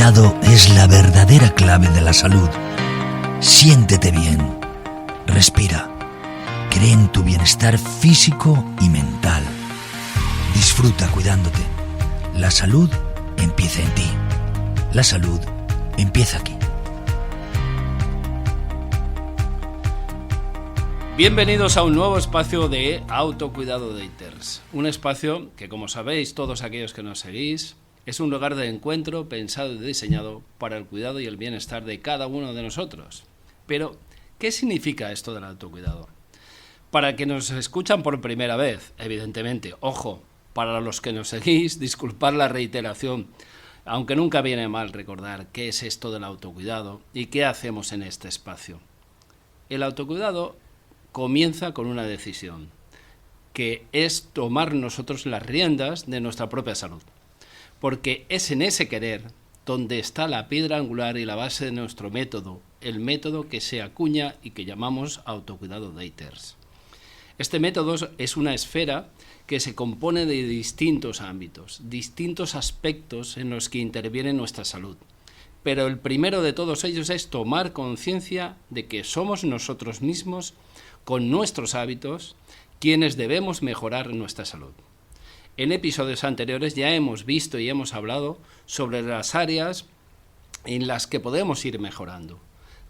autocuidado es la verdadera clave de la salud. Siéntete bien. Respira. Cree en tu bienestar físico y mental. Disfruta cuidándote. La salud empieza en ti. La salud empieza aquí. Bienvenidos a un nuevo espacio de Autocuidado Daters. Un espacio que, como sabéis todos aquellos que nos seguís, es un lugar de encuentro pensado y diseñado para el cuidado y el bienestar de cada uno de nosotros. Pero, ¿qué significa esto del autocuidado? Para que nos escuchan por primera vez, evidentemente, ojo, para los que nos seguís, disculpad la reiteración, aunque nunca viene mal recordar qué es esto del autocuidado y qué hacemos en este espacio. El autocuidado comienza con una decisión, que es tomar nosotros las riendas de nuestra propia salud. Porque es en ese querer donde está la piedra angular y la base de nuestro método, el método que se acuña y que llamamos Autocuidado Daters. Este método es una esfera que se compone de distintos ámbitos, distintos aspectos en los que interviene nuestra salud. Pero el primero de todos ellos es tomar conciencia de que somos nosotros mismos, con nuestros hábitos, quienes debemos mejorar nuestra salud. En episodios anteriores ya hemos visto y hemos hablado sobre las áreas en las que podemos ir mejorando.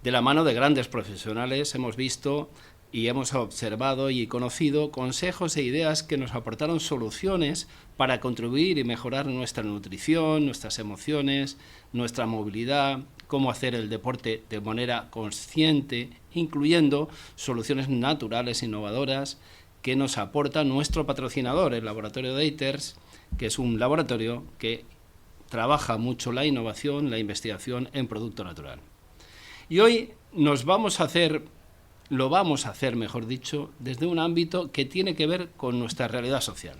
De la mano de grandes profesionales hemos visto y hemos observado y conocido consejos e ideas que nos aportaron soluciones para contribuir y mejorar nuestra nutrición, nuestras emociones, nuestra movilidad, cómo hacer el deporte de manera consciente, incluyendo soluciones naturales innovadoras que nos aporta nuestro patrocinador, el Laboratorio Daters, que es un laboratorio que trabaja mucho la innovación, la investigación en producto natural. Y hoy lo vamos a hacer, mejor dicho, desde un ámbito que tiene que ver con nuestra realidad social.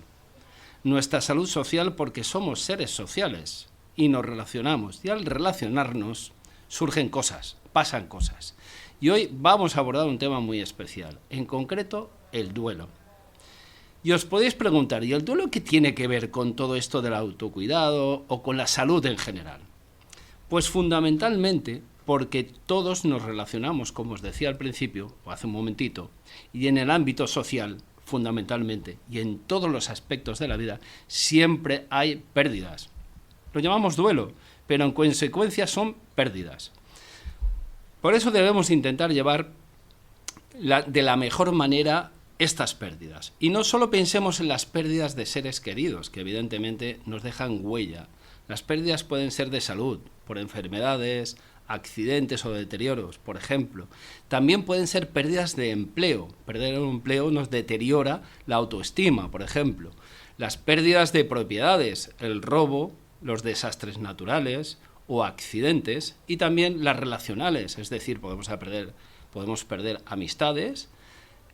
Nuestra salud social, porque somos seres sociales y nos relacionamos. Y al relacionarnos surgen cosas, pasan cosas. Y hoy vamos a abordar un tema muy especial, en concreto el duelo. Y os podéis preguntar, ¿y el duelo qué tiene que ver con todo esto del autocuidado o con la salud en general? Pues fundamentalmente porque todos nos relacionamos, como os decía al principio, o hace un momentito, y en el ámbito social, fundamentalmente, y en todos los aspectos de la vida, siempre hay pérdidas. Lo llamamos duelo, pero en consecuencia son pérdidas. Por eso debemos intentar llevar de la mejor manera estas pérdidas. Y no solo pensemos en las pérdidas de seres queridos, que evidentemente nos dejan huella. Las pérdidas pueden ser de salud, por enfermedades, accidentes o deterioros, por ejemplo. También pueden ser pérdidas de empleo. Perder un empleo nos deteriora la autoestima, por ejemplo. Las pérdidas de propiedades, el robo, los desastres naturales o accidentes, y también las relacionales, es decir, podemos perder amistades,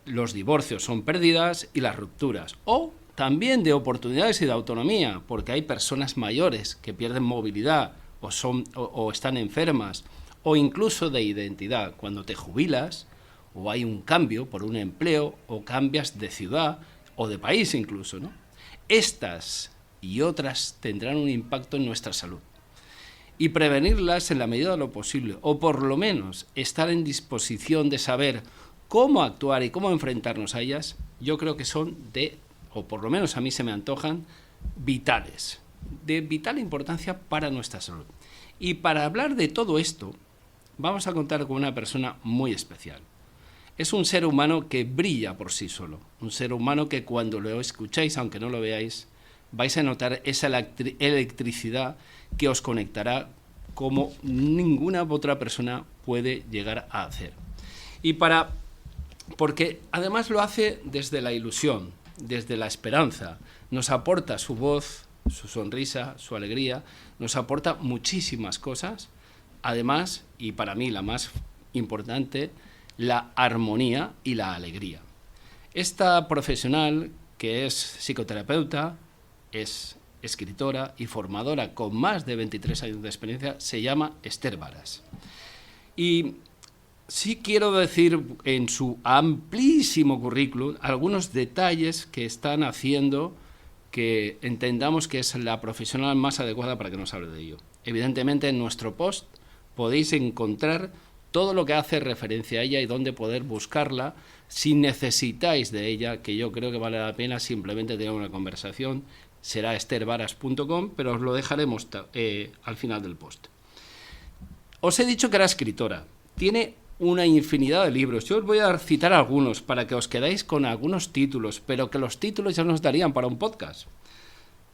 los divorcios son pérdidas y las rupturas, o también de oportunidades y de autonomía, porque hay personas mayores que pierden movilidad o están enfermas, o incluso de identidad, cuando te jubilas o hay un cambio por un empleo o cambias de ciudad o de país incluso, ¿no? Estas y otras tendrán un impacto en nuestra salud. Y prevenirlas en la medida de lo posible, o por lo menos estar en disposición de saber cómo actuar y cómo enfrentarnos a ellas, yo creo que son o por lo menos a mí se me antojan, vitales, de vital importancia para nuestra salud. Y para hablar de todo esto, vamos a contar con una persona muy especial. Es un ser humano que brilla por sí solo, un ser humano que cuando lo escucháis, aunque no lo veáis, vais a notar esa electricidad que os conectará como ninguna otra persona puede llegar a hacer. Porque además lo hace desde la ilusión, desde la esperanza, nos aporta su voz, su sonrisa, su alegría, nos aporta muchísimas cosas, además, y para mí la más importante, la armonía y la alegría. Esta profesional, que es psicoterapeuta, es escritora y formadora con más de 23 años de experiencia, se llama Esther Varas. Y sí quiero decir en su amplísimo currículum algunos detalles que están haciendo que entendamos que es la profesional más adecuada para que nos hable de ello. Evidentemente en nuestro post podéis encontrar todo lo que hace referencia a ella y dónde poder buscarla si necesitáis de ella, que yo creo que vale la pena simplemente tener una conversación. Será esthervaras.com, pero os lo dejaremos al final del post. Os he dicho que era escritora. Tiene una infinidad de libros. Yo os voy a citar algunos para que os quedáis con algunos títulos, pero que los títulos ya nos darían para un podcast.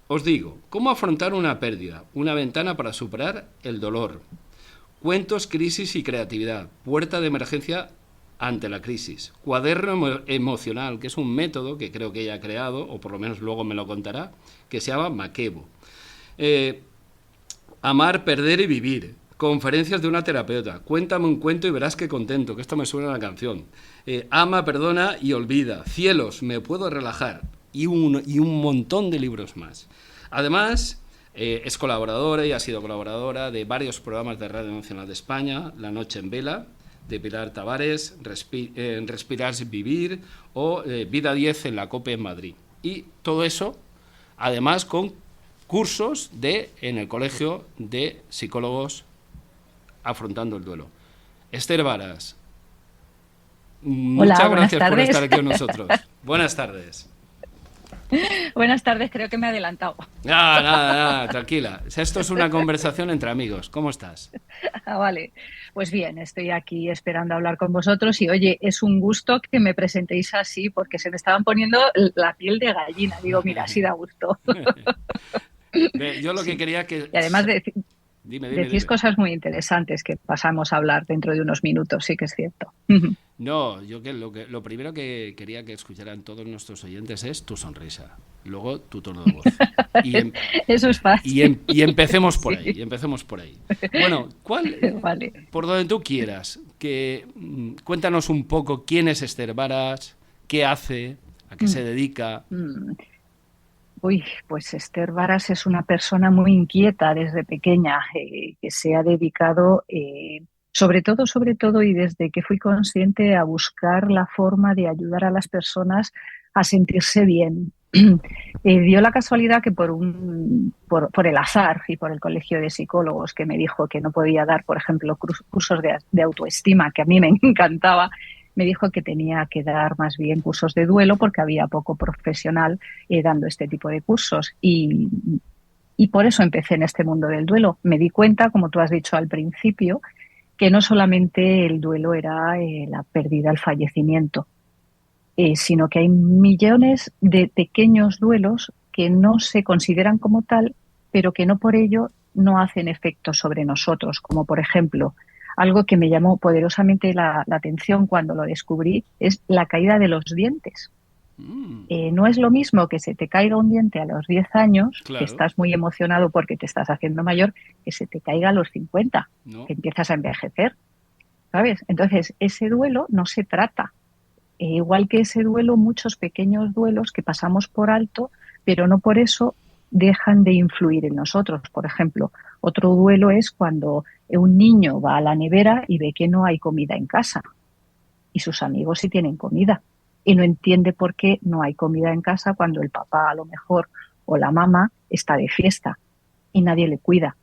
Os digo, ¿cómo afrontar una pérdida? Una ventana para superar el dolor. Cuentos, crisis y creatividad. Puerta de emergencia ante la crisis. Cuaderno emocional, que es un método que creo que ella ha creado, o por lo menos luego me lo contará, que se llama Makebo. Amar, perder y vivir. Conferencias de una terapeuta. Cuéntame un cuento y verás qué contento, que esto me suena a la canción. Ama, perdona y olvida. Cielos, me puedo relajar. Y un montón de libros más. Además, es colaboradora y ha sido colaboradora de varios programas de Radio Nacional de España, La Noche en Vela, de Pilar Tavares, Respirar sin vivir o Vida 10 en la COPE en Madrid. Y todo eso, además, con cursos en el Colegio de Psicólogos Afrontando el Duelo. Esther Varas, muchas gracias por estar aquí con nosotros. Buenas tardes. Buenas tardes, creo que me he adelantado. Nada, tranquila. Esto es una conversación entre amigos. ¿Cómo estás? Vale, pues bien, estoy aquí esperando hablar con vosotros y oye, es un gusto que me presentéis así porque se me estaban poniendo la piel de gallina. Digo, mira, así da gusto. Yo lo que quería que... Y además Dime. decís cosas muy interesantes que pasamos a hablar dentro de unos minutos, sí que es cierto. No, yo lo primero que quería que escucharan todos nuestros oyentes es tu sonrisa, luego tu tono de voz. Eso es fácil. Y empecemos por ahí, Bueno, Vale. Por donde tú quieras, cuéntanos un poco quién es Esther Varas, qué hace, a qué se dedica. Pues Esther Varas es una persona muy inquieta desde pequeña, que se ha dedicado, sobre todo, y desde que fui consciente, a buscar la forma de ayudar a las personas a sentirse bien. Dio la casualidad que por el azar y por el Colegio de Psicólogos, que me dijo que no podía dar, por ejemplo, cursos de autoestima, que a mí me encantaba, me dijo que tenía que dar más bien cursos de duelo porque había poco profesional dando este tipo de cursos y por eso empecé en este mundo del duelo. Me di cuenta, como tú has dicho al principio, que no solamente el duelo era la pérdida, el fallecimiento, sino que hay millones de pequeños duelos que no se consideran como tal, pero que no por ello no hacen efecto sobre nosotros, como por ejemplo, algo que me llamó poderosamente la atención cuando lo descubrí es la caída de los dientes. No es lo mismo que se te caiga un diente a los 10 años, claro, que estás muy emocionado porque te estás haciendo mayor, que se te caiga a los 50, no, que empiezas a envejecer, ¿sabes? Entonces, ese duelo no se trata. Igual que ese duelo, muchos pequeños duelos que pasamos por alto, pero no por eso dejan de influir en nosotros. Por ejemplo, otro duelo es cuando un niño va a la nevera y ve que no hay comida en casa y sus amigos sí tienen comida y no entiende por qué no hay comida en casa cuando el papá a lo mejor o la mamá está de fiesta y nadie le cuida.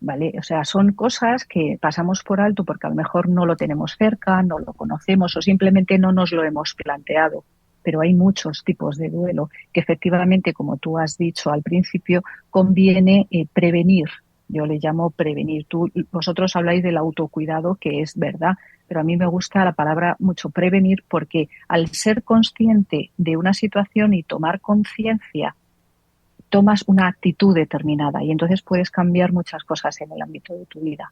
¿Vale? O sea, son cosas que pasamos por alto porque a lo mejor no lo tenemos cerca, no lo conocemos o simplemente no nos lo hemos planteado. Pero hay muchos tipos de duelo que efectivamente, como tú has dicho al principio, conviene prevenir. Yo le llamo prevenir. Vosotros habláis del autocuidado, que es verdad, pero a mí me gusta la palabra mucho prevenir porque al ser consciente de una situación y tomar conciencia, tomas una actitud determinada y entonces puedes cambiar muchas cosas en el ámbito de tu vida.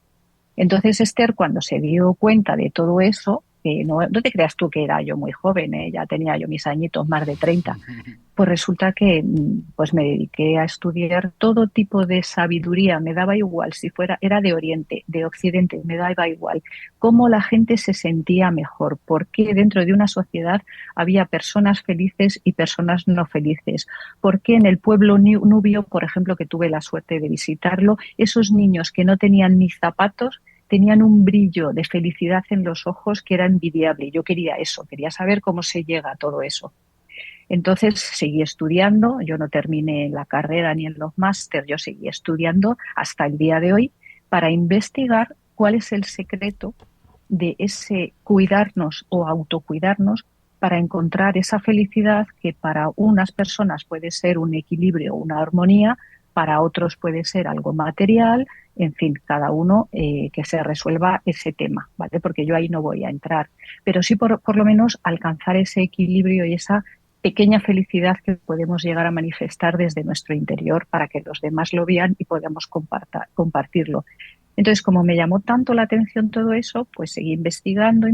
Entonces Esther, cuando se dio cuenta de todo eso, no te creas tú que era yo muy joven, ya tenía yo mis añitos, más de 30, pues resulta que pues me dediqué a estudiar todo tipo de sabiduría, me daba igual si era de Oriente, de Occidente, me daba igual, cómo la gente se sentía mejor, por qué dentro de una sociedad había personas felices y personas no felices, por qué en el pueblo nubio, por ejemplo, que tuve la suerte de visitarlo, esos niños que no tenían ni zapatos tenían un brillo de felicidad en los ojos que era envidiable. Yo quería eso, quería saber cómo se llega a todo eso. Entonces seguí estudiando, yo no terminé la carrera ni en los máster, yo seguí estudiando hasta el día de hoy para investigar cuál es el secreto de ese cuidarnos o autocuidarnos para encontrar esa felicidad que para unas personas puede ser un equilibrio, una armonía, para otros puede ser algo material, en fin, cada uno que se resuelva ese tema, ¿vale? Porque yo ahí no voy a entrar, pero sí por lo menos alcanzar ese equilibrio y esa pequeña felicidad que podemos llegar a manifestar desde nuestro interior para que los demás lo vean y podamos compartirlo. Entonces, como me llamó tanto la atención todo eso, pues seguí investigando,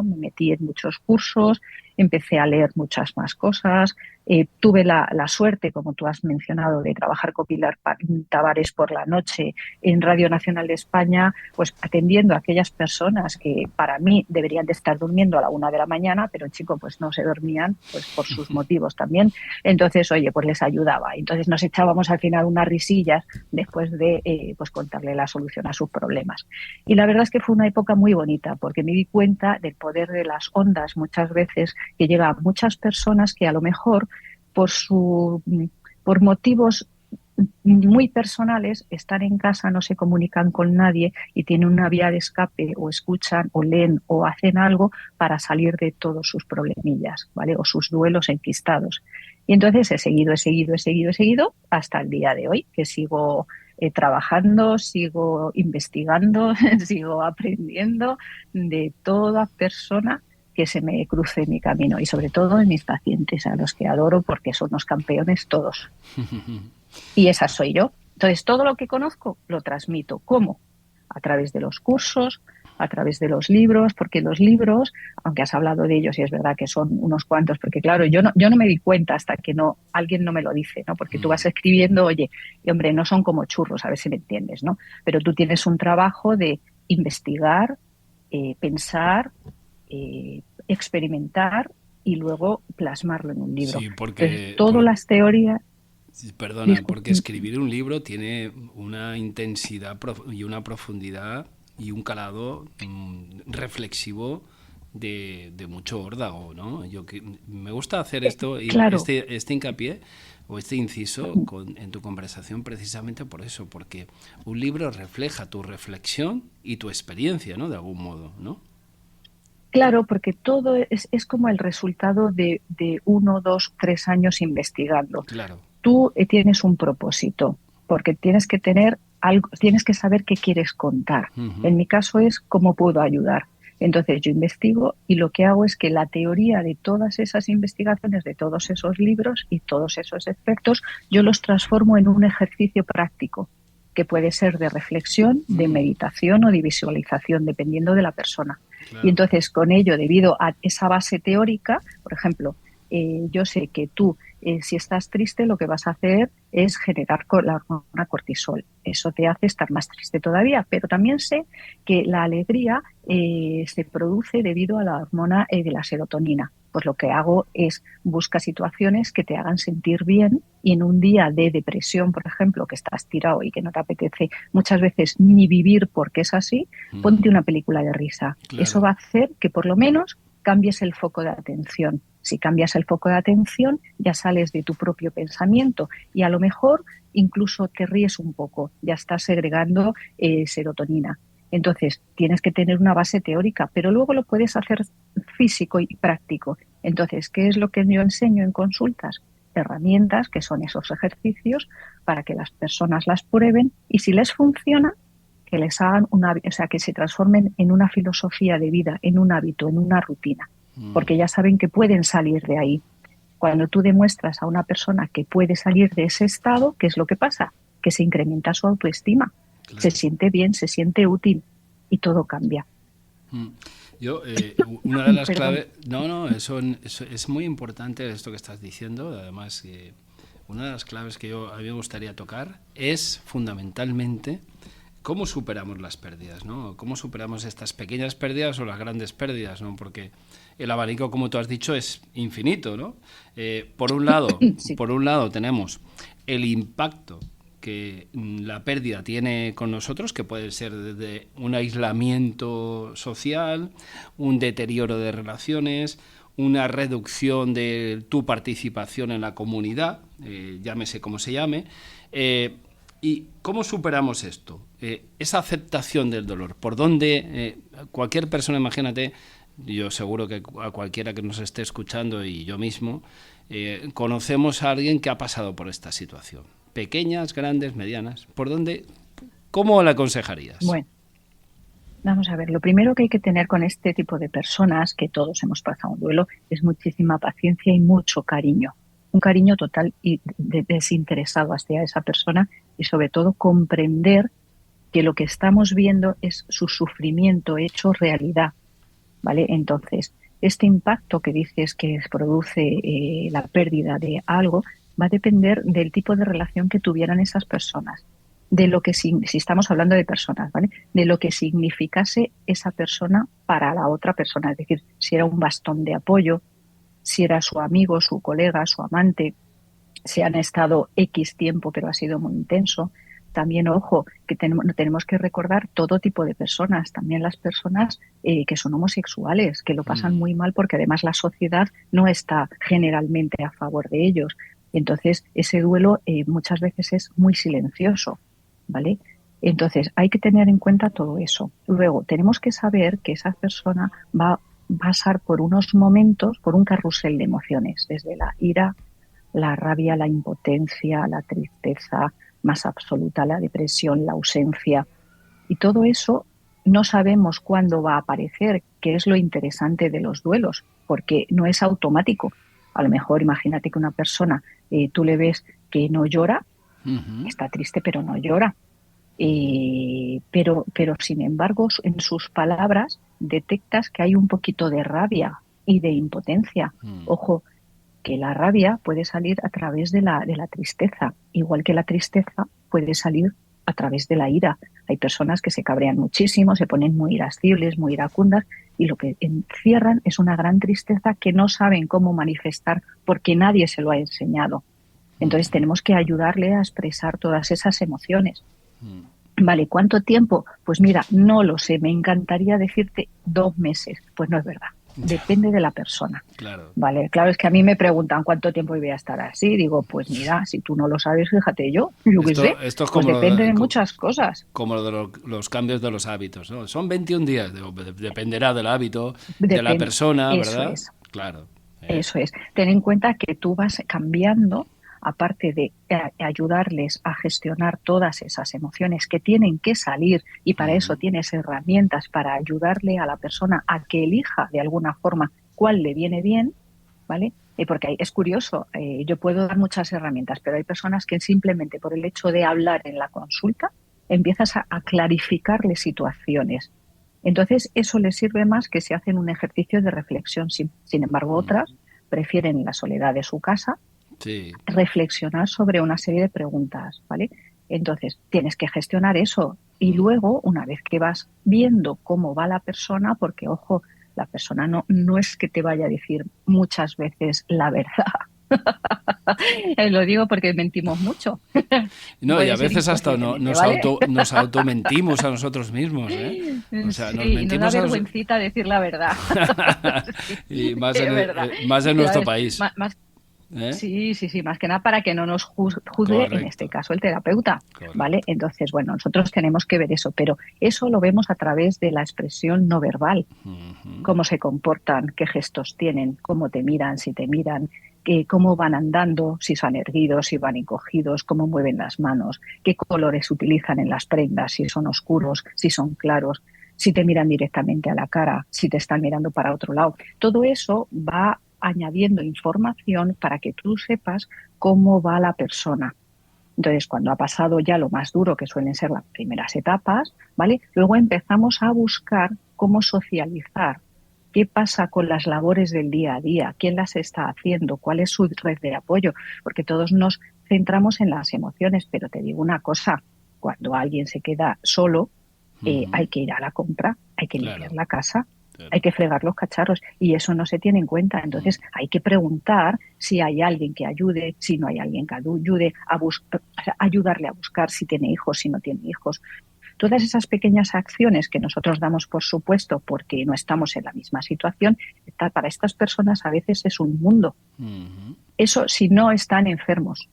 me metí en muchos cursos, empecé a leer muchas más cosas. Tuve la suerte, como tú has mencionado, de trabajar con Pilar Tavares por la noche en Radio Nacional de España, pues atendiendo a aquellas personas que para mí deberían de estar durmiendo a la 1 de la mañana, pero chico, pues no se dormían, pues por sus motivos también. Entonces, oye, pues les ayudaba. Entonces nos echábamos al final unas risillas después de pues contarle la solución a sus problemas. Y la verdad es que fue una época muy bonita porque me di cuenta del poder de las ondas muchas veces que llega a muchas personas que a lo mejor por por motivos muy personales están en casa, no se comunican con nadie y tienen una vía de escape o escuchan o leen o hacen algo para salir de todos sus problemillas, ¿vale? O sus duelos enquistados. Y entonces he seguido hasta el día de hoy, que sigo trabajando, sigo investigando, sigo aprendiendo de toda persona que se me cruce en mi camino y sobre todo de mis pacientes, a los que adoro porque son los campeones todos. Y esa soy yo. Entonces, todo lo que conozco lo transmito. ¿Cómo? A través de los cursos, a través de los libros, porque los libros, aunque has hablado de ellos y es verdad que son unos cuantos, porque claro, yo no me di cuenta hasta que alguien no me lo dice, ¿no? Porque tú vas escribiendo, oye, y hombre, no son como churros, a ver si me entiendes, ¿no? Pero tú tienes un trabajo de investigar, pensar, experimentar y luego plasmarlo en un libro. Sí, Entonces, todas las teorías... Perdona, porque escribir un libro tiene una intensidad y una profundidad y un calado reflexivo de mucho órdago, ¿no? Me gusta hacer esto, claro. este hincapié o este inciso en tu conversación precisamente por eso, porque un libro refleja tu reflexión y tu experiencia, ¿no? De algún modo, ¿no? Claro, porque todo es como el resultado de 1, 2, 3 años investigando. Claro. Tú tienes un propósito, porque tienes que tener algo, tienes que saber qué quieres contar. En mi caso es cómo puedo ayudar. Entonces yo investigo y lo que hago es que la teoría de todas esas investigaciones, de todos esos libros y todos esos expertos, yo los transformo en un ejercicio práctico que puede ser de reflexión, de meditación o de visualización, dependiendo de la persona. Claro. Y entonces con ello, debido a esa base teórica, por ejemplo, yo sé que tú, si estás triste, lo que vas a hacer es generar la hormona cortisol. Eso te hace estar más triste todavía, pero también sé que la alegría se produce debido a la hormona de la serotonina. Pues lo que hago es buscar situaciones que te hagan sentir bien y en un día de depresión, por ejemplo, que estás tirado y que no te apetece muchas veces ni vivir porque es así, ponte una película de risa. Claro. Eso va a hacer que por lo menos cambies el foco de atención. Si cambias el foco de atención, ya sales de tu propio pensamiento y a lo mejor incluso te ríes un poco, ya estás segregando serotonina. Entonces, tienes que tener una base teórica, pero luego lo puedes hacer físico y práctico. Entonces, ¿qué es lo que yo enseño en consultas? Herramientas, que son esos ejercicios, para que las personas las prueben y si les funciona, que les hagan que se transformen en una filosofía de vida, en un hábito, en una rutina, porque ya saben que pueden salir de ahí. Cuando tú demuestras a una persona que puede salir de ese estado, ¿qué es lo que pasa? Que se incrementa su autoestima. Claro. Se siente bien, se siente útil y todo cambia. Yo, una de las claves... Eso es muy importante esto que estás diciendo. Además, una de las claves que a mí me gustaría tocar es fundamentalmente cómo superamos las pérdidas, ¿no? Cómo superamos estas pequeñas pérdidas o las grandes pérdidas, ¿no? Porque el abanico, como tú has dicho, es infinito, ¿no? Por un lado tenemos el impacto que la pérdida tiene con nosotros, que puede ser desde un aislamiento social, un deterioro de relaciones, una reducción de tu participación en la comunidad, llámese como se llame. ¿Y cómo superamos esto? Esa aceptación del dolor. ¿Por dónde cualquier persona, imagínate, yo seguro que a cualquiera que nos esté escuchando y yo mismo, conocemos a alguien que ha pasado por esta situación? Pequeñas, grandes, medianas. ¿Por dónde? ¿Cómo la aconsejarías? Bueno, vamos a ver. Lo primero que hay que tener con este tipo de personas, que todos hemos pasado un duelo, es muchísima paciencia y mucho cariño. Un cariño total y desinteresado hacia esa persona y sobre todo comprender que lo que estamos viendo es su sufrimiento hecho realidad, ¿vale? Entonces, este impacto que dices que produce la pérdida de algo va a depender del tipo de relación que tuvieran esas personas, de lo que, si estamos hablando de personas, ¿vale? De lo que significase esa persona para la otra persona, es decir, si era un bastón de apoyo, si era su amigo, su colega, su amante, si han estado X tiempo pero ha sido muy intenso. También, ojo, que tenemos que recordar todo tipo de personas, también las personas que son homosexuales, que lo pasan muy mal porque además la sociedad no está generalmente a favor de ellos. Entonces, ese duelo muchas veces es muy silencioso, ¿vale? Entonces, hay que tener en cuenta todo eso. Luego, tenemos que saber que esa persona va a pasar por unos momentos, por un carrusel de emociones, desde la ira, la rabia, la impotencia, la tristeza más absoluta, la depresión, la ausencia. Y todo eso no sabemos cuándo va a aparecer, que es lo interesante de los duelos, porque no es automático. A lo mejor, imagínate que una persona, tú le ves que no llora, está triste pero no llora. Pero sin embargo, en sus palabras detectas que hay un poquito de rabia y de impotencia. Ojo, que la rabia puede salir a través de la tristeza, igual que la tristeza puede salir a través de la ira. Hay personas que se cabrean muchísimo, se ponen muy irascibles, muy iracundas, y lo que encierran es una gran tristeza que no saben cómo manifestar porque nadie se lo ha enseñado. Entonces tenemos que ayudarle a expresar todas esas emociones. Vale, ¿cuánto tiempo? Pues mira, no lo sé, me encantaría decirte 2 meses. Pues no es verdad. Depende de la persona. Claro. Vale, claro, es que a mí me preguntan cuánto tiempo voy a estar así. Digo, pues mira, si tú no lo sabes, fíjate yo qué sé. Esto es pues como depende de muchas cosas. Como lo de los cambios de los hábitos, ¿no? Son 21 días, dependerá del hábito, de la Depende. persona, Eso ¿verdad? es. Claro. Eso es. Ten en cuenta que tú vas cambiando, aparte de ayudarles a gestionar todas esas emociones que tienen que salir, y para eso tienes herramientas para ayudarle a la persona a que elija de alguna forma cuál le viene bien, ¿vale? Porque es curioso, yo puedo dar muchas herramientas, pero hay personas que simplemente por el hecho de hablar en la consulta empiezas a clarificarle situaciones. Entonces, eso les sirve más que si hacen un ejercicio de reflexión. Sin embargo, otras prefieren la soledad de su casa, reflexionar sobre una serie de preguntas, ¿vale? Entonces, tienes que gestionar eso. Y luego, una vez que vas viendo cómo va la persona, porque, ojo, la persona no es que te vaya a decir muchas veces la verdad. Lo digo porque mentimos mucho. No, y a veces hasta nos automentimos a nosotros mismos, ¿eh? O sea, nos mentimos nos da vergüencita decir la verdad. Y más en nuestro país. Sí, más que nada para que no nos juzgue, en este caso, el terapeuta. Correcto. ¿Vale? Entonces, bueno, nosotros tenemos que ver eso, pero eso lo vemos a través de la expresión no verbal. Cómo se comportan, qué gestos tienen, cómo te miran, si te miran, cómo van andando, si son erguidos, si van encogidos, cómo mueven las manos, qué colores utilizan en las prendas, si son oscuros, si son claros, si te miran directamente a la cara, si te están mirando para otro lado. Todo eso va añadiendo información para que tú sepas cómo va la persona. Entonces, cuando ha pasado ya lo más duro, que suelen ser las primeras etapas, ¿vale? Luego empezamos a buscar cómo socializar, qué pasa con las labores del día a día, quién las está haciendo, cuál es su red de apoyo, porque todos nos centramos en las emociones, pero te digo una cosa, cuando alguien se queda solo, hay que ir a la compra, hay que limpiar la casa, Claro. Hay que fregar los cacharros y eso no se tiene en cuenta. Entonces hay que preguntar si hay alguien que ayude, si no hay alguien que ayude, ayudarle a buscar si tiene hijos, si no tiene hijos. Todas esas pequeñas acciones que nosotros damos por supuesto porque no estamos en la misma situación, para estas personas a veces es un mundo. Uh-huh. Eso si no están enfermos.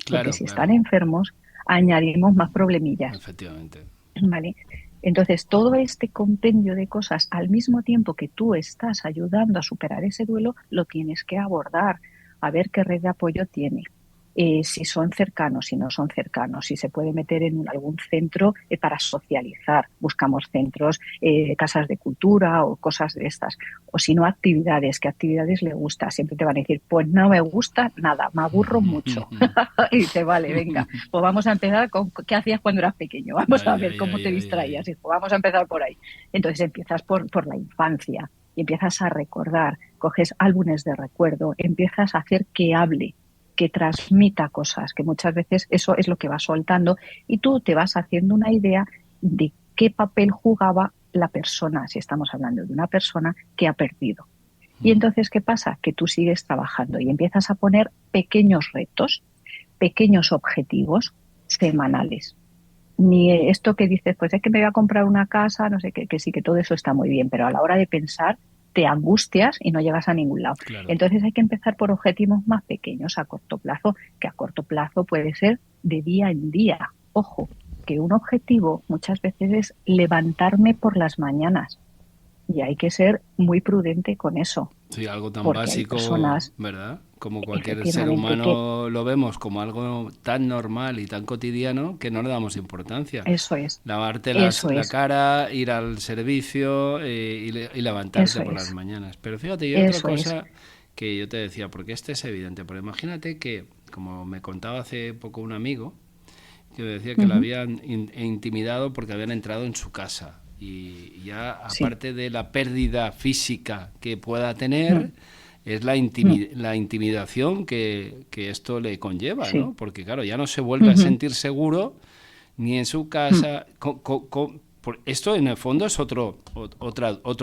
Claro, porque si claro. están enfermos, añadimos más problemillas. Efectivamente. ¿Vale? Entonces, todo este compendio de cosas, al mismo tiempo que tú estás ayudando a superar ese duelo, lo tienes que abordar, a ver qué red de apoyo tiene. Si son cercanos, si no son cercanos, si se puede meter en algún centro para socializar. Buscamos centros, casas de cultura o cosas de estas. O si no, actividades. ¿Qué actividades le gusta? Siempre te van a decir, pues no me gusta nada, me aburro mucho. Y dice, vale, venga, pues vamos a empezar con qué hacías cuando eras pequeño. Vamos a ver cómo te distraías. Hijo, vamos a empezar por ahí. Entonces empiezas por la infancia y empiezas a recordar, coges álbumes de recuerdo, empiezas a hacer que hable, que transmita cosas, que muchas veces eso es lo que va soltando y tú te vas haciendo una idea de qué papel jugaba la persona, si estamos hablando de una persona que ha perdido. Y entonces, ¿qué pasa? Que tú sigues trabajando y empiezas a poner pequeños retos, pequeños objetivos semanales. Ni esto que dices, pues es que me voy a comprar una casa, no sé qué, que sí, que todo eso está muy bien, pero a la hora de pensar te angustias y no llegas a ningún lado. Claro. Entonces hay que empezar por objetivos más pequeños a corto plazo, que a corto plazo puede ser de día en día. Ojo, que un objetivo muchas veces es levantarme por las mañanas y hay que ser muy prudente con eso. Sí, algo tan porque básico, hay personas, ¿verdad? Como cualquier ser humano lo vemos como algo tan normal y tan cotidiano que no le damos importancia. Eso es. Lavarte la cara, ir al servicio y levantarte por las mañanas. Pero fíjate, y otra cosa que yo te decía, porque este es evidente, pero imagínate que, como me contaba hace poco un amigo, que me decía que lo habían intimidado porque habían entrado en su casa. Y ya, aparte de la pérdida física que pueda tener, es la intimidación que esto le conlleva, ¿no? Porque, claro, ya no se vuelve a sentir seguro ni en su casa. Esto, en el fondo, es otro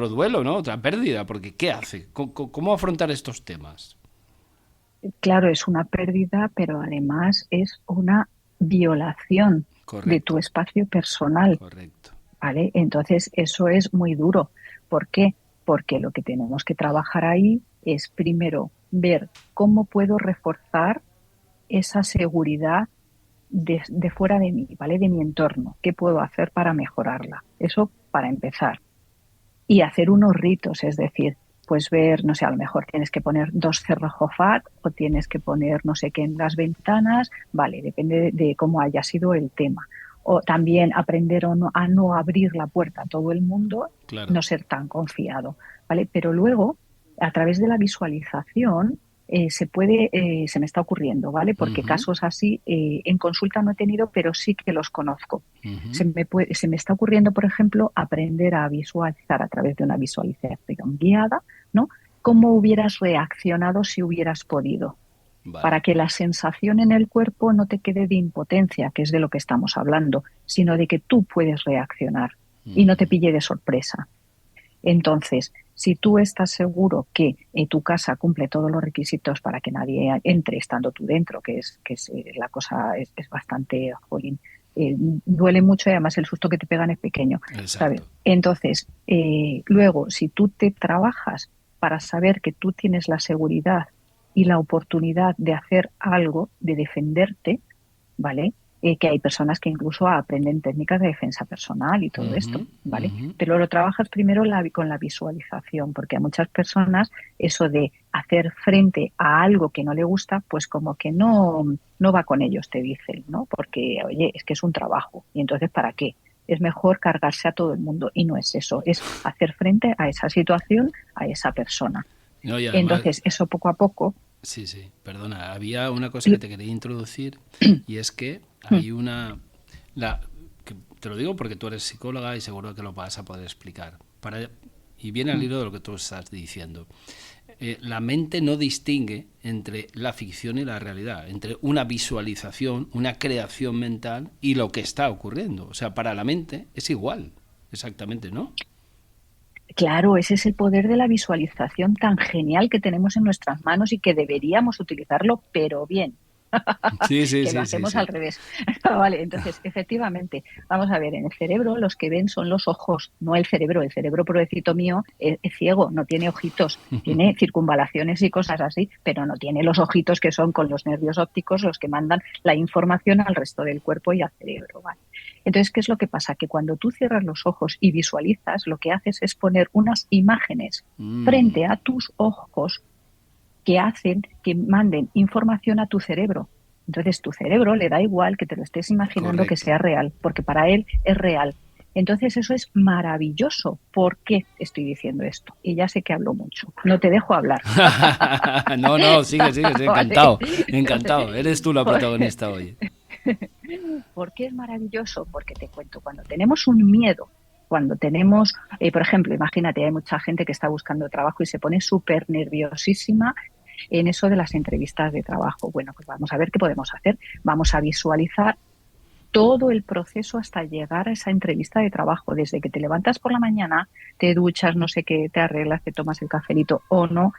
duelo, ¿no? Otra pérdida, porque ¿qué hace? ¿Cómo afrontar estos temas? Claro, es una pérdida, pero además es una violación de tu espacio personal. Correcto. ¿Vale? Entonces, eso es muy duro. ¿Por qué? Porque lo que tenemos que trabajar ahí es primero ver cómo puedo reforzar esa seguridad de fuera de mí, ¿vale? De mi entorno. ¿Qué puedo hacer para mejorarla? Eso para empezar. Y hacer unos ritos, es decir, pues ver, no sé, a lo mejor tienes que poner 2 cerrojofat o tienes que poner no sé qué en las ventanas, vale, depende de cómo haya sido el tema. O también aprender a no abrir la puerta a todo el mundo, claro. No ser tan confiado, ¿vale? Pero luego, a través de la visualización, se me está ocurriendo, ¿vale? Porque casos así en consulta no he tenido, pero sí que los conozco. Se me está ocurriendo, por ejemplo, aprender a visualizar a través de una visualización guiada, ¿no? ¿Cómo hubieras reaccionado si hubieras podido? Vale. Para que la sensación en el cuerpo no te quede de impotencia, que es de lo que estamos hablando, sino de que tú puedes reaccionar y no te pille de sorpresa. Entonces, si tú estás seguro que tu casa cumple todos los requisitos para que nadie entre estando tú dentro, que es la cosa es bastante, jolín, duele mucho y además el susto que te pegan es pequeño, ¿sabes? Entonces, luego, si tú te trabajas para saber que tú tienes la seguridad y la oportunidad de hacer algo, de defenderte, ¿vale? Que hay personas que incluso aprenden técnicas de defensa personal y todo esto, ¿vale? Pero lo trabajas primero con la visualización, porque a muchas personas eso de hacer frente a algo que no le gusta, pues como que no va con ellos, te dicen, ¿no? Porque, oye, es que es un trabajo, y entonces, ¿para qué? Es mejor cargarse a todo el mundo, y no es eso, es hacer frente a esa situación, a esa persona. No, y además, entonces, eso poco a poco... Sí, perdona, había una cosa que te quería introducir, y es que hay que te lo digo porque tú eres psicóloga y seguro que lo vas a poder explicar. Y viene al hilo de lo que tú estás diciendo. La mente no distingue entre la ficción y la realidad, entre una visualización, una creación mental y lo que está ocurriendo. O sea, para la mente es igual, exactamente, ¿no? Claro, ese es el poder de la visualización tan genial que tenemos en nuestras manos y que deberíamos utilizarlo, pero bien. Sí, sí, Que lo sí, sí, hacemos sí. al revés. Vale, entonces, efectivamente, vamos a ver, en el cerebro los que ven son los ojos, no el cerebro. El cerebro, pobrecito mío, es ciego, no tiene ojitos, tiene circunvalaciones y cosas así, pero no tiene los ojitos que son con los nervios ópticos los que mandan la información al resto del cuerpo y al cerebro. ¿Vale? Entonces, ¿qué es lo que pasa? Que cuando tú cierras los ojos y visualizas, lo que haces es poner unas imágenes Mm, frente a tus ojos que hacen que manden información a tu cerebro. Entonces, tu cerebro le da igual que te lo estés imaginando que correcto. sea real, porque para él es real. Entonces, eso es maravilloso. ¿Por qué estoy diciendo esto? Y ya sé que hablo mucho. No te dejo hablar. No, no, sigue, sigue, sigue, Vale. encantado, encantado. Eres tú la ¿Por, protagonista hoy. ¿Por qué es maravilloso? Porque te cuento, cuando tenemos un miedo, cuando tenemos, por ejemplo, imagínate, hay mucha gente que está buscando trabajo y se pone súper nerviosísima en eso de las entrevistas de trabajo. Bueno, pues vamos a ver qué podemos hacer. Vamos a visualizar todo el proceso hasta llegar a esa entrevista de trabajo, desde que te levantas por la mañana, te duchas, no sé qué, te arreglas, te tomas el cafelito o no,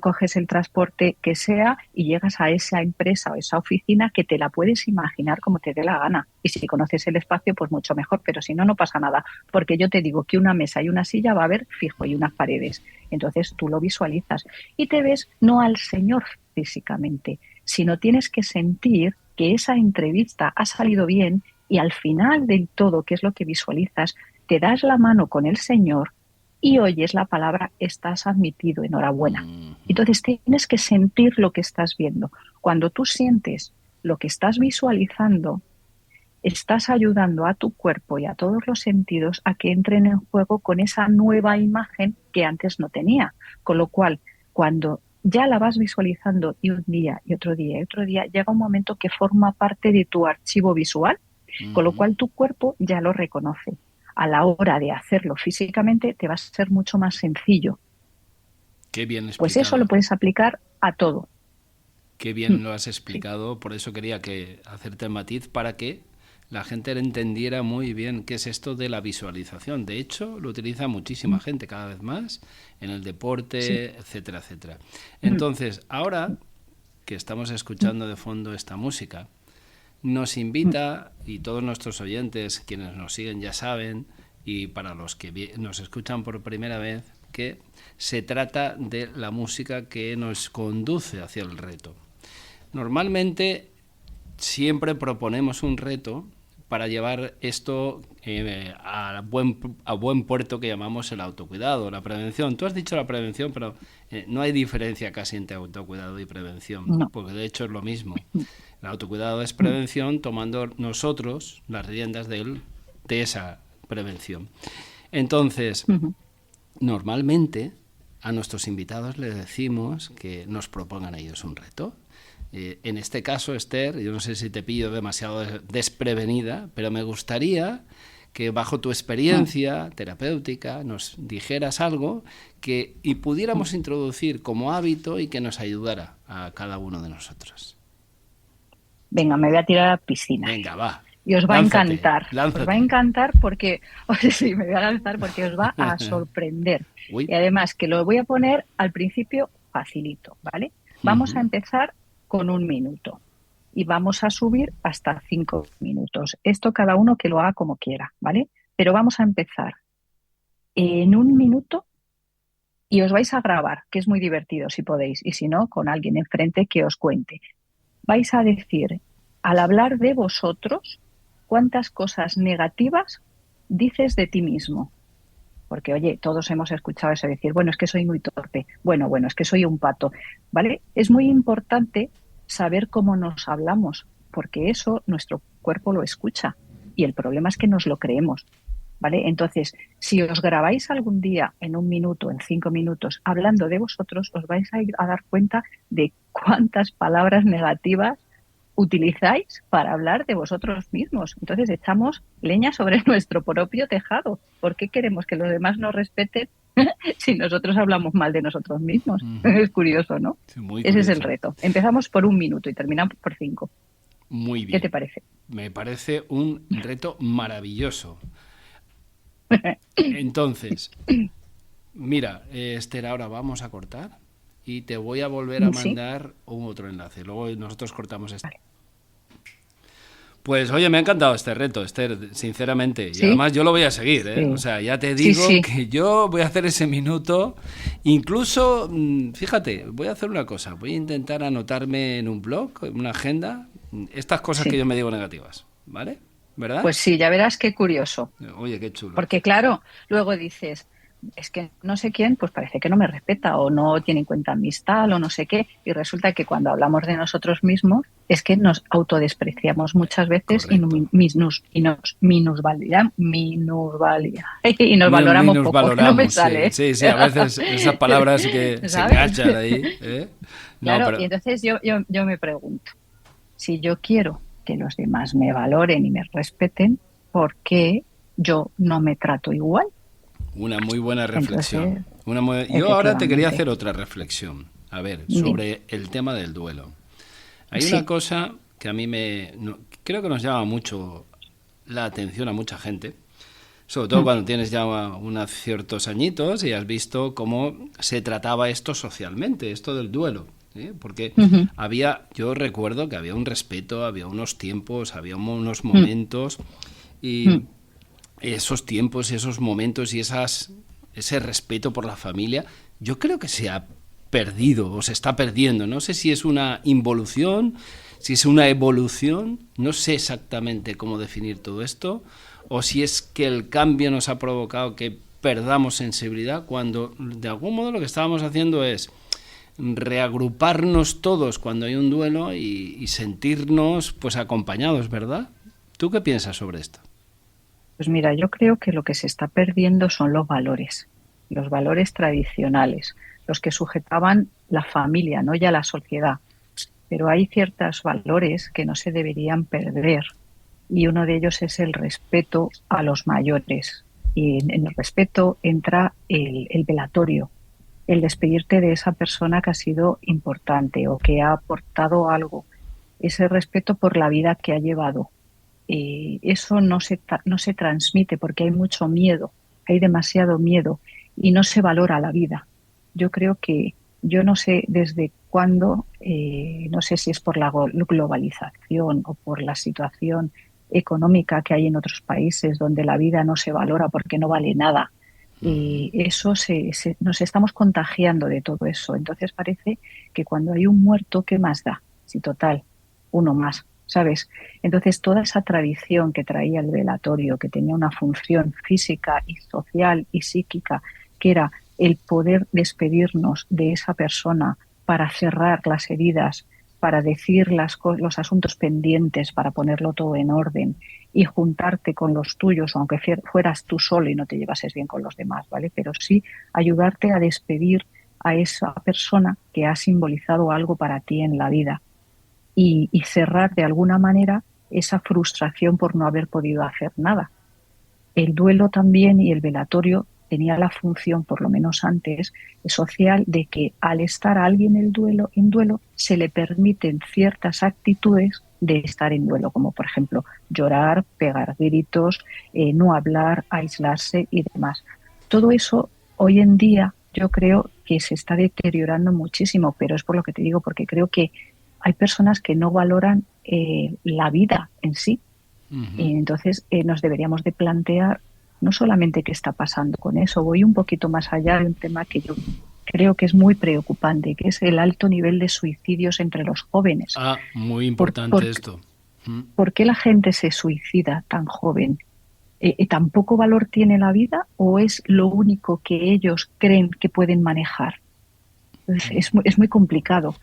coges el transporte que sea y llegas a esa empresa o esa oficina que te la puedes imaginar como te dé la gana. Y si conoces el espacio, pues mucho mejor, pero si no, no pasa nada, porque yo te digo que una mesa y una silla va a haber fijo y unas paredes. Entonces tú lo visualizas y te ves no al señor físicamente, sino tienes que sentir que esa entrevista ha salido bien y al final del todo, que es lo que visualizas, te das la mano con el Señor y oyes la palabra estás admitido, enhorabuena. Ujú. Entonces tienes que sentir lo que estás viendo. Cuando tú sientes lo que estás visualizando, estás ayudando a tu cuerpo y a todos los sentidos a que entren en juego con esa nueva imagen que antes no tenía. Con lo cual, cuando ya la vas visualizando y un día y otro día y otro día, llega un momento que forma parte de tu archivo visual, con lo Ujú. cual tu cuerpo ya lo reconoce. A la hora de hacerlo físicamente te va a ser mucho más sencillo. Qué bien Pues eso lo explicado. puedes aplicar a todo. Qué Mm, bien lo has sí. explicado. Por eso quería que hacerte el matiz para que la gente entendiera muy bien qué es esto de la visualización. De hecho, lo utiliza muchísima Mm, gente cada vez más en el sí. deporte, etcétera, etcétera. Mm, Entonces, ahora que estamos mm, escuchando de fondo esta música, nos mm. invita, y todos nuestros oyentes, quienes nos siguen ya saben, y para los que nos escuchan por primera vez, que se trata de la música que nos conduce hacia el reto. Normalmente siempre proponemos un reto para llevar esto a buen puerto que llamamos el autocuidado, la prevención. Tú has dicho la prevención, pero no hay diferencia casi entre autocuidado y prevención, No. porque de hecho es lo mismo. Mm, El autocuidado es mm, prevención tomando nosotros las riendas de esa prevención. Entonces, mm. normalmente a nuestros invitados les decimos que nos propongan ellos un reto. En este caso, Esther, yo no sé si te pillo demasiado desprevenida, pero me gustaría que bajo tu Mm, experiencia terapéutica nos dijeras algo y mm. pudiéramos introducir como hábito y que nos ayudara a cada uno de nosotros. Venga, me voy a tirar a la piscina. Venga, va, Y os va a lánzate, encantar. Os va a lánzate. encantar porque, o sea, sí, me voy a lanzar porque os va a sorprender. Uy. Y además que lo voy a poner al principio facilito, ¿vale? Vamos a Ujú. empezar con 1 minuto y vamos a subir hasta 5 minutos. Esto cada uno que lo haga como quiera, ¿vale? Pero vamos a empezar en 1 minuto y os vais a grabar, que es muy divertido si podéis, y si no, con alguien enfrente que os cuente. Vais a decir, al hablar de vosotros, cuántas cosas negativas dices de ti mismo. Porque, oye, todos hemos escuchado eso, decir, bueno, es que soy muy torpe, bueno, es que soy un pato, ¿vale? Es muy importante saber cómo nos hablamos, porque eso nuestro cuerpo lo escucha y el problema es que nos lo creemos, ¿vale? Entonces, si os grabáis algún día en 1 minuto, en 5 minutos, hablando de vosotros, os vais a ir a dar cuenta de cuántas palabras negativas utilizáis para hablar de vosotros mismos. Entonces echamos leña sobre nuestro propio tejado. ¿Por qué queremos que los demás nos respeten si nosotros hablamos mal de nosotros mismos? Ujú. Es curioso, ¿no? Sí, muy Ese es el curioso. reto. Empezamos por 1 minuto y terminamos por 5. Muy ¿Qué te bien. parece? Me parece un reto maravilloso. Entonces, Mira, Esther, ahora vamos a cortar y te voy a volver a mandar un otro enlace. Luego nosotros cortamos este. Vale. Pues oye, me ha encantado este reto, Esther, sinceramente. Y ¿Sí? además yo lo voy a seguir, ¿eh? Sí. O sea, ya te digo Sí. que yo voy a hacer ese minuto. Incluso, fíjate, voy a hacer una cosa. Voy a intentar anotarme en un blog, en una agenda, estas cosas que yo me digo negativas, ¿vale? ¿Verdad? Pues sí, ya verás qué curioso. Oye, qué chulo. Porque claro, luego dices, es que no sé quién, pues parece que no me respeta o no tiene en cuenta mi tal o no sé qué. Y resulta que cuando hablamos de nosotros mismos es que nos autodespreciamos muchas veces. Correcto. Y nos minusvaloramos poco, que no me sale. Sí, a veces esas palabras que se enganchan ahí. No, claro, pero... y entonces yo me pregunto, si yo quiero que los demás me valoren y me respeten, ¿por qué yo no me trato igual? Una muy buena reflexión. Entonces, Yo ahora te quería hacer otra reflexión. A ver, sobre el tema del duelo. Hay una cosa que a mí creo que nos llama mucho la atención a mucha gente, sobre todo cuando tienes ya unos ciertos añitos y has visto cómo se trataba esto socialmente, esto del duelo. Porque yo recuerdo que había un respeto, había unos tiempos, había unos momentos y esos tiempos, esos momentos y ese respeto por la familia, yo creo que se ha perdido o se está perdiendo. No sé si es una involución, si es una evolución, no sé exactamente cómo definir todo esto, o si es que el cambio nos ha provocado que perdamos sensibilidad cuando de algún modo lo que estábamos haciendo es reagruparnos todos cuando hay un duelo y sentirnos pues acompañados, ¿verdad? ¿Tú qué piensas sobre esto? Pues mira, yo creo que lo que se está perdiendo son los valores tradicionales, los que sujetaban la familia, no ya la sociedad. Pero hay ciertos valores que no se deberían perder y uno de ellos es el respeto a los mayores. Y en el respeto entra el velatorio, el despedirte de esa persona que ha sido importante o que ha aportado algo, ese respeto por la vida que ha llevado. Eso no se transmite porque hay mucho miedo, hay demasiado miedo y no se valora la vida. Yo no sé desde cuándo, no sé si es por la globalización o por la situación económica que hay en otros países donde la vida no se valora porque no vale nada. Eso nos estamos contagiando de todo eso. Entonces parece que cuando hay un muerto, ¿qué más da? Si total, uno más, ¿sabes? Entonces toda esa tradición que traía el velatorio, que tenía una función física y social y psíquica, que era el poder despedirnos de esa persona para cerrar las heridas, para decir los asuntos pendientes, para ponerlo todo en orden y juntarte con los tuyos, aunque fueras tú solo y no te llevases bien con los demás, ¿vale? Pero sí ayudarte a despedir a esa persona que ha simbolizado algo para ti en la vida y cerrar de alguna manera esa frustración por no haber podido hacer nada. El duelo también y el velatorio tenía la función, por lo menos antes, social, de que al estar alguien en duelo, se le permiten ciertas actitudes de estar en duelo, como por ejemplo llorar, pegar gritos, no hablar, aislarse y demás. Todo eso hoy en día yo creo que se está deteriorando muchísimo, pero es por lo que te digo, porque creo que hay personas que no valoran la vida en sí. Y entonces nos deberíamos de plantear no solamente qué está pasando con eso, voy un poquito más allá de un tema que yo creo que es muy preocupante, que es el alto nivel de suicidios entre los jóvenes. Muy importante esto. ¿Por qué la gente se suicida tan joven? ¿Tan poco valor tiene la vida o es lo único que ellos creen que pueden manejar? Entonces, es muy complicado,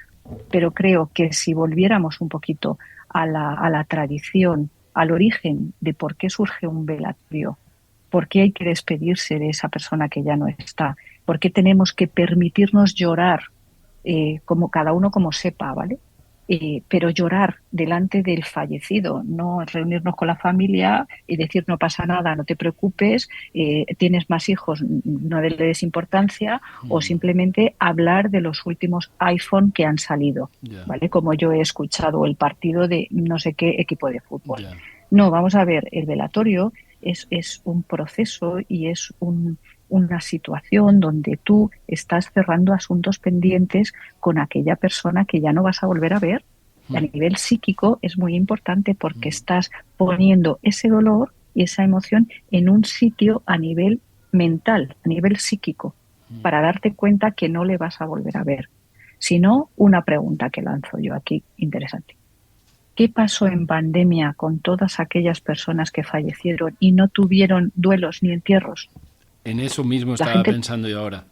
pero creo que si volviéramos un poquito a la tradición, al origen de por qué surge un velatorio, por qué hay que despedirse de esa persona que ya no está, por qué tenemos que permitirnos llorar, como cada uno como sepa, ¿vale? Pero llorar delante del fallecido, no reunirnos con la familia y decir no pasa nada, no te preocupes, tienes más hijos, no le des importancia, o simplemente hablar de los últimos iPhone que han salido, ¿vale? Como yo he escuchado el partido de no sé qué equipo de fútbol. No, vamos a ver, el velatorio es un proceso y es una situación donde tú estás cerrando asuntos pendientes con aquella persona que ya no vas a volver a ver. Y a nivel psíquico es muy importante porque estás poniendo ese dolor y esa emoción en un sitio a nivel mental, a nivel psíquico, para darte cuenta que no le vas a volver a ver. Si no, una pregunta que lanzo yo aquí, interesante. ¿Qué pasó en pandemia con todas aquellas personas que fallecieron y no tuvieron duelos ni entierros? En eso mismo La estaba gente, pensando yo ahora.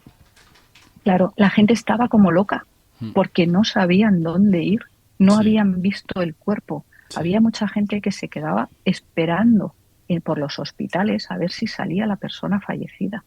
claro, la gente estaba como loca porque no sabían dónde ir, no Sí, habían visto el cuerpo. sí. Había mucha gente que se quedaba esperando por los hospitales a ver si salía la persona fallecida.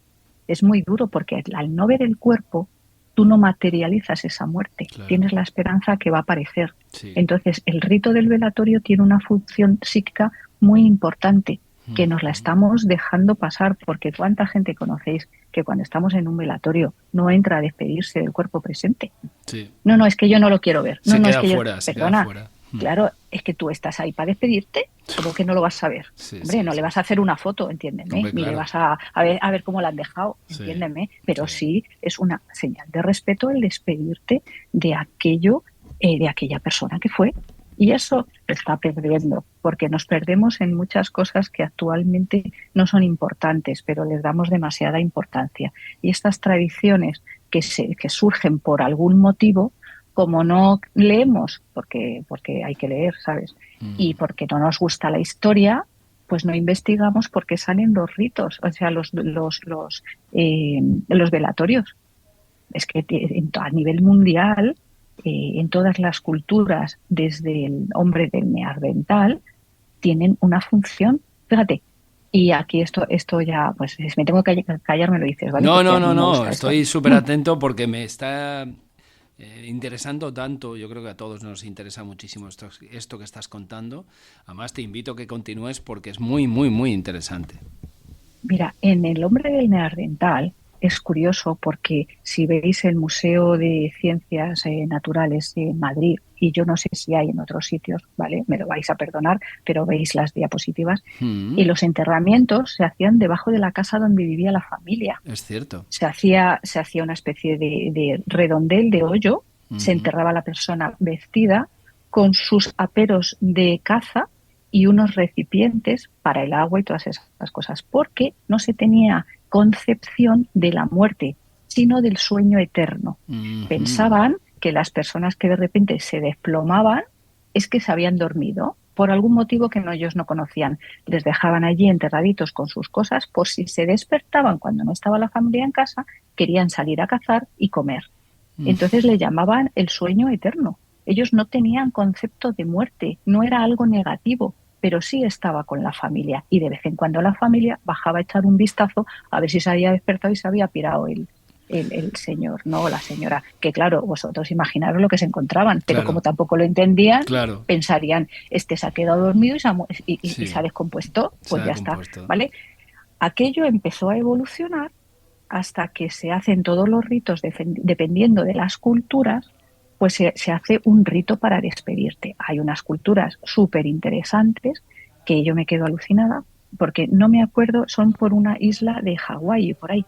Es muy duro porque al no ver el cuerpo, tú no materializas esa muerte, Claro. tienes la esperanza que va a aparecer. Sí. Entonces, el rito del velatorio tiene una función psíquica muy importante que nos la estamos dejando pasar, porque ¿cuánta gente conocéis que cuando estamos en un velatorio no entra a despedirse del cuerpo presente? Sí. No, no, es que yo no lo quiero ver. No, Se no, es queda que yo, fuera, se queda perdona, fuera. claro, es que tú estás ahí para despedirte, ¿cómo que no lo vas a ver? Sí, Hombre, sí, no le sí. vas a hacer una foto, entiéndeme, Hombre, ni le claro. vas a ver cómo la han dejado, Sí, entiéndeme, pero sí. sí es una señal de respeto el despedirte de aquello, de aquella persona que fue. Y eso se está perdiendo, porque nos perdemos en muchas cosas que actualmente no son importantes, pero les damos demasiada importancia. Y estas tradiciones que surgen por algún motivo, como no leemos, porque hay que leer, ¿sabes? Y porque no nos gusta la historia, pues no investigamos por qué salen los ritos, o sea, los velatorios. Es que a nivel mundial, en todas las culturas, desde el hombre del neandertal, tienen una función. Fíjate, y aquí esto ya, pues si me tengo que callar, me lo dices, ¿vale? No, Porque no, a mí no, me no. gusta esto. Estoy súper atento porque me está interesando tanto. Yo creo que a todos nos interesa muchísimo esto que estás contando. Además, te invito a que continúes porque es muy, muy, muy interesante. Mira, en el hombre del neandertal es curioso porque si veis el Museo de Ciencias Naturales de Madrid, y yo no sé si hay en otros sitios, ¿vale? Me lo vais a perdonar, pero veis las diapositivas, y los enterramientos se hacían debajo de la casa donde vivía la familia. Es cierto. Se hacía una especie de redondel, de hoyo, se Ujú. enterraba la persona vestida con sus aperos de caza y unos recipientes para el agua y todas esas cosas, porque no se tenía concepción de la muerte, sino del sueño eterno. Ujú. Pensaban que las personas que de repente se desplomaban es que se habían dormido por algún motivo que ellos no conocían. Les dejaban allí enterraditos con sus cosas por si se despertaban cuando no estaba la familia en casa, querían salir a cazar y comer. Entonces le llamaban el sueño eterno. Ellos no tenían concepto de muerte, no era algo negativo, pero sí estaba con la familia. Y de vez en cuando la familia bajaba a echar un vistazo a ver si se había despertado y se había pirado el señor, ¿no? O la señora. Que claro, vosotros imaginaros lo que se encontraban, pero como Claro, tampoco lo entendían, claro. pensarían, este se ha quedado dormido y Sí, se ha descompuesto, se pues ha ya está, compuesto. ¿vale? Aquello empezó a evolucionar hasta que se hacen todos los ritos dependiendo de las culturas, pues se hace un rito para despedirte. Hay unas culturas súper interesantes que yo me quedo alucinada porque no me acuerdo, son por una isla de Hawái, por ahí,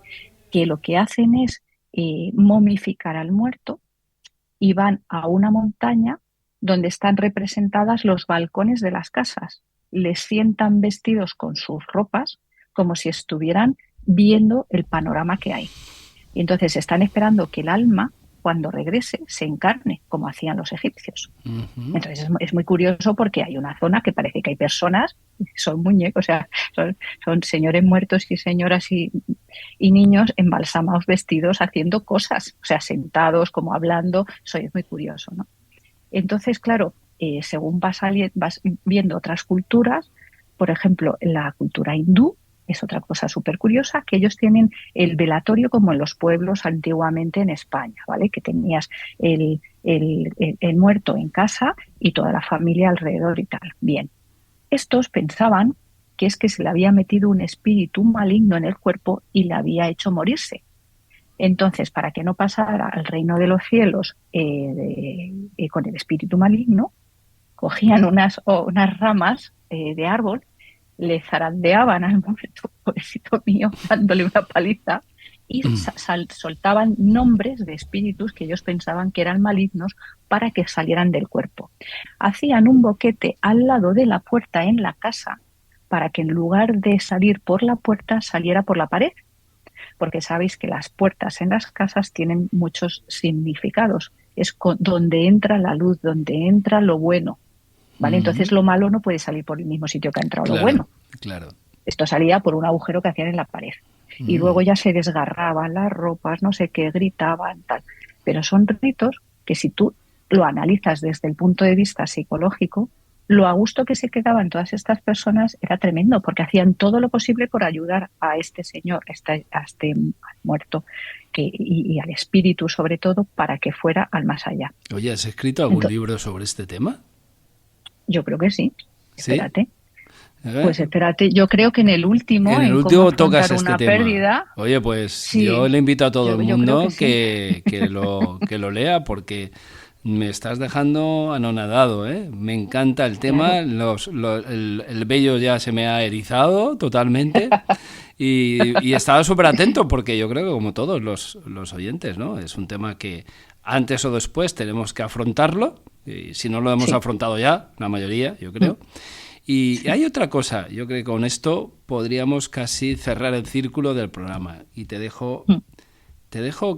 que lo que hacen es momificar al muerto y van a una montaña donde están representadas los balcones de las casas. Les sientan vestidos con sus ropas como si estuvieran viendo el panorama que hay. Y entonces están esperando que el alma, cuando regrese, se encarne, como hacían los egipcios. Ujú. Entonces es muy curioso porque hay una zona que parece que hay personas, son muñecos, o sea, son señores muertos y señoras y niños embalsamados, vestidos, haciendo cosas, o sea, sentados, como hablando. Eso es muy curioso, ¿no? Entonces, claro, según vas viendo otras culturas, por ejemplo, la cultura hindú es otra cosa súper curiosa, que ellos tienen el velatorio como en los pueblos antiguamente en España, ¿vale? Que tenías el muerto en casa y toda la familia alrededor y tal. Bien, estos pensaban que es que se le había metido un espíritu maligno en el cuerpo y le había hecho morirse. Entonces, para que no pasara al reino de los cielos con el espíritu maligno, cogían unas ramas de árbol, le zarandeaban al muerto, pobrecito mío, dándole una paliza, y soltaban nombres de espíritus que ellos pensaban que eran malignos para que salieran del cuerpo. Hacían un boquete al lado de la puerta en la casa para que en lugar de salir por la puerta saliera por la pared, porque sabéis que las puertas en las casas tienen muchos significados. Es donde entra la luz, donde entra lo bueno, ¿vale? Entonces lo malo no puede salir por el mismo sitio que ha entrado lo bueno. Claro. Esto salía por un agujero que hacían en la pared. Y luego ya se desgarraban las ropas, no sé qué, gritaban, tal. Pero son ritos que si tú lo analizas desde el punto de vista psicológico, lo a gusto que se quedaban todas estas personas era tremendo, porque hacían todo lo posible por ayudar a este señor, a este muerto, y al espíritu sobre todo, para que fuera al más allá. Oye, ¿has escrito algún libro sobre este tema? Yo creo que sí. ¿Sí? Espérate. Pues espérate, yo creo que en el último último tocas una este pérdida. Tema. Oye, pues sí, yo le invito a todo el mundo que lo lea, porque me estás dejando anonadado, ¿eh? Me encanta el tema, el vello ya se me ha erizado totalmente y estaba súper atento, porque yo creo que como todos los oyentes, ¿no? Es un tema que antes o después tenemos que afrontarlo, y si no lo hemos afrontado ya, la mayoría, yo creo. Y hay otra cosa, yo creo que con esto podríamos casi cerrar el círculo del programa, y te dejo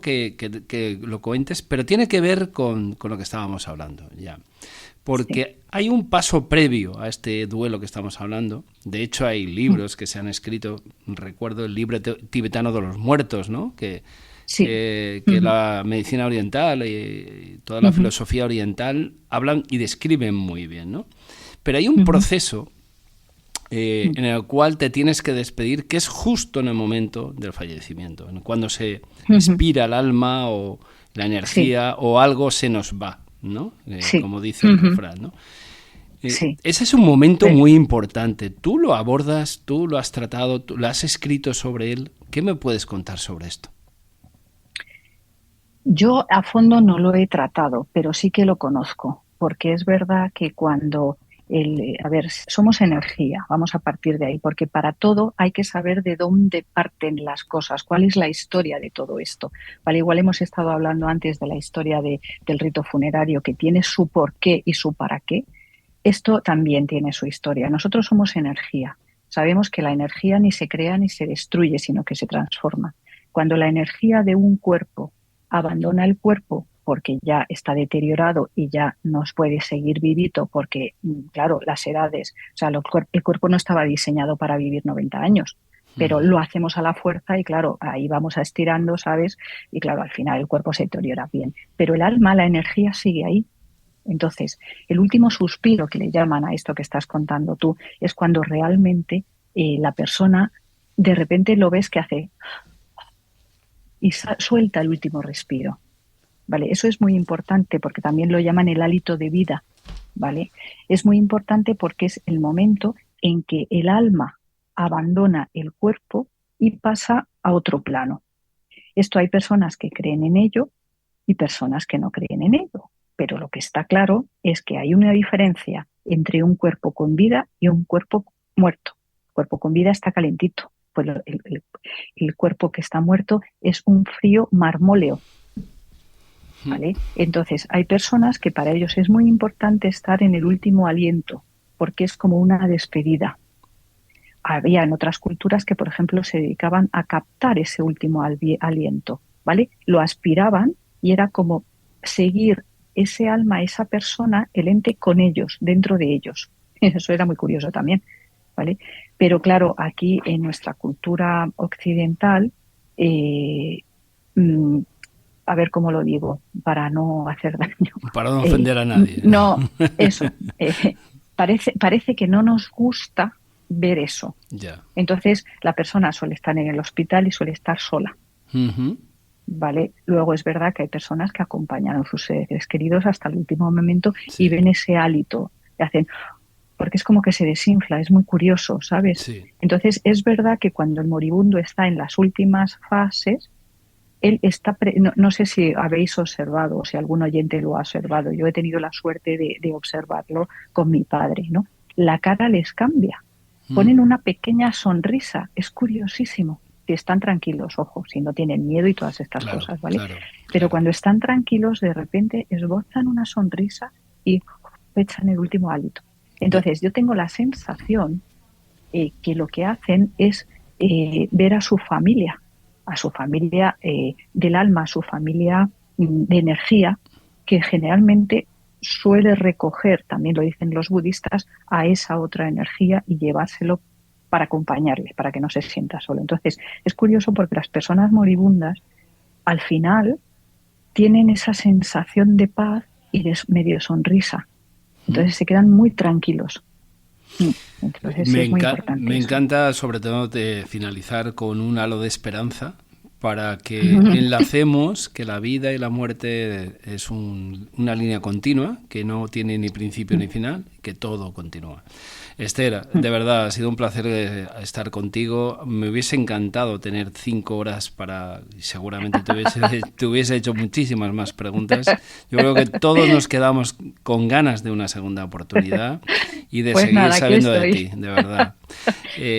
que lo cuentes, pero tiene que ver con lo que estábamos hablando ya. Porque hay un paso previo a este duelo que estamos hablando. De hecho, hay libros que se han escrito. Recuerdo el libro tibetano de los muertos, ¿no? Que la medicina oriental y toda la filosofía oriental hablan y describen muy bien, ¿no? Pero hay un proceso en el cual te tienes que despedir, que es justo en el momento del fallecimiento, cuando se expira el alma o la energía o algo se nos va, ¿no? Como dice el refrán, ¿no? Ese es un momento muy importante. Tú lo abordas, tú lo has tratado, tú lo has escrito sobre él. ¿Qué me puedes contar sobre esto? Yo a fondo no lo he tratado, pero sí que lo conozco, porque es verdad que cuando somos energía, vamos a partir de ahí, porque para todo hay que saber de dónde parten las cosas, cuál es la historia de todo esto. Vale, igual hemos estado hablando antes de la historia del rito funerario, que tiene su porqué y su para qué. Esto también tiene su historia. Nosotros somos energía. Sabemos que la energía ni se crea ni se destruye, sino que se transforma. Cuando la energía de un cuerpo abandona el cuerpo porque ya está deteriorado y ya no puede seguir vivito, porque, claro, las edades, o sea, el cuerpo no estaba diseñado para vivir 90 años, pero lo hacemos a la fuerza y, claro, ahí vamos estirando, ¿sabes? Y, claro, al final el cuerpo se deteriora bien. Pero el alma, la energía sigue ahí. Entonces, el último suspiro que le llaman a esto que estás contando tú es cuando realmente la persona de repente lo ves que hace y suelta el último respiro. ¿Vale? Eso es muy importante porque también lo llaman el hálito de vida, ¿vale? Es muy importante porque es el momento en que el alma abandona el cuerpo y pasa a otro plano. Esto hay personas que creen en ello y personas que no creen en ello, pero lo que está claro es que hay una diferencia entre un cuerpo con vida y un cuerpo muerto. El cuerpo con vida está calentito, pues el cuerpo que está muerto es un frío marmóleo. ¿Vale? Entonces, hay personas que para ellos es muy importante estar en el último aliento, porque es como una despedida. Había en otras culturas que, por ejemplo, se dedicaban a captar ese último aliento, ¿vale? Lo aspiraban y era como seguir ese alma, esa persona, el ente con ellos, dentro de ellos. Eso era muy curioso también, ¿vale? Pero claro, aquí en nuestra cultura occidental, a ver cómo lo digo, para no hacer daño. Para no ofender a nadie. No, eso. Parece que no nos gusta ver eso. Ya. Entonces, la persona suele estar en el hospital y suele estar sola. ¿Vale? Luego es verdad que hay personas que acompañan a sus seres queridos hasta el último momento y ven ese hálito. Y hacen, porque es como que se desinfla, es muy curioso, ¿sabes? Sí. Entonces, es verdad que cuando el moribundo está en las últimas fases, él está, no sé si habéis observado o si algún oyente lo ha observado, yo he tenido la suerte de observarlo con mi padre, ¿no? La cara les cambia, ponen una pequeña sonrisa, es curiosísimo. si están tranquilos, ojo, si no tienen miedo y todas estas Claro, cosas, ¿vale? claro, Pero claro. cuando están tranquilos, de repente esbozan una sonrisa y echan el último hálito. Entonces, yo tengo la sensación que lo que hacen es ver a su familia del alma, a su familia de energía, que generalmente suele recoger, también lo dicen los budistas, a esa otra energía y llevárselo para acompañarle, para que no se sienta solo. Entonces, es curioso porque las personas moribundas, al final, tienen esa sensación de paz y de medio sonrisa. Entonces se quedan muy tranquilos. Entonces es muy importante Me eso. encanta sobre todo de finalizar con un halo de esperanza para que enlacemos que la vida y la muerte es una línea continua, que no tiene ni principio ni final, que todo continúa. Esther, de verdad, ha sido un placer estar contigo. Me hubiese encantado tener 5 horas para... Seguramente te hubiese hecho muchísimas más preguntas. Yo creo que todos nos quedamos con ganas de una segunda oportunidad y de Pues seguir nada, aquí sabiendo de estoy. ti, de verdad.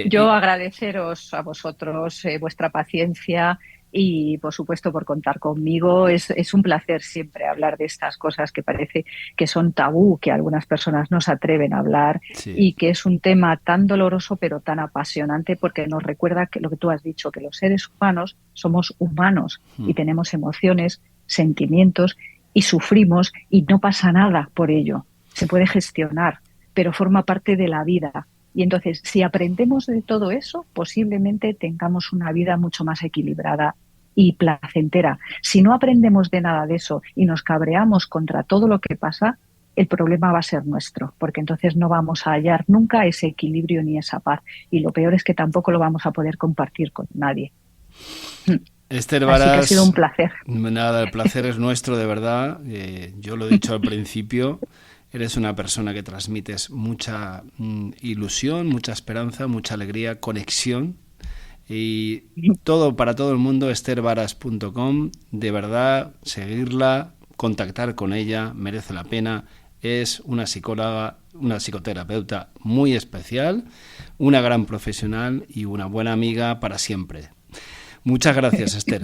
Yo agradeceros a vosotros vuestra paciencia y, por supuesto, por contar conmigo. Es un placer siempre hablar de estas cosas que parece que son tabú, que algunas personas no se atreven a hablar Sí. y que es un tema tan doloroso pero tan apasionante porque nos recuerda que lo que tú has dicho, que los seres humanos somos humanos y tenemos emociones, sentimientos y sufrimos y no pasa nada por ello. Se puede gestionar, pero forma parte de la vida. Y entonces, si aprendemos de todo eso, posiblemente tengamos una vida mucho más equilibrada y placentera. Si no aprendemos de nada de eso y nos cabreamos contra todo lo que pasa, el problema va a ser nuestro, porque entonces no vamos a hallar nunca ese equilibrio ni esa paz. Y lo peor es que tampoco lo vamos a poder compartir con nadie. Esther Así que ha sido un Varas, placer. nada, el placer es nuestro, de verdad. Yo lo he dicho al principio, eres una persona que transmites mucha ilusión, mucha esperanza, mucha alegría, conexión. Y todo para todo el mundo, esthervaras.com. De verdad, seguirla, contactar con ella, merece la pena. Es una psicóloga, una psicoterapeuta muy especial, una gran profesional y una buena amiga para siempre. Muchas gracias, Esther.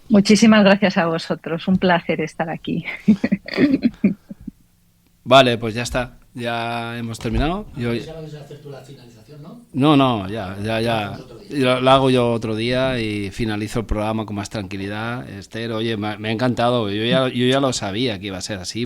Muchísimas gracias a vosotros. Un placer estar aquí. Vale, pues ya está. Ya hemos terminado. Yo... Ya vas a hacer tú la finalización, ¿no? No, ya. Lo hago yo otro día y finalizo el programa con más tranquilidad. Esther, oye, me ha encantado. Yo ya lo sabía que iba a ser así.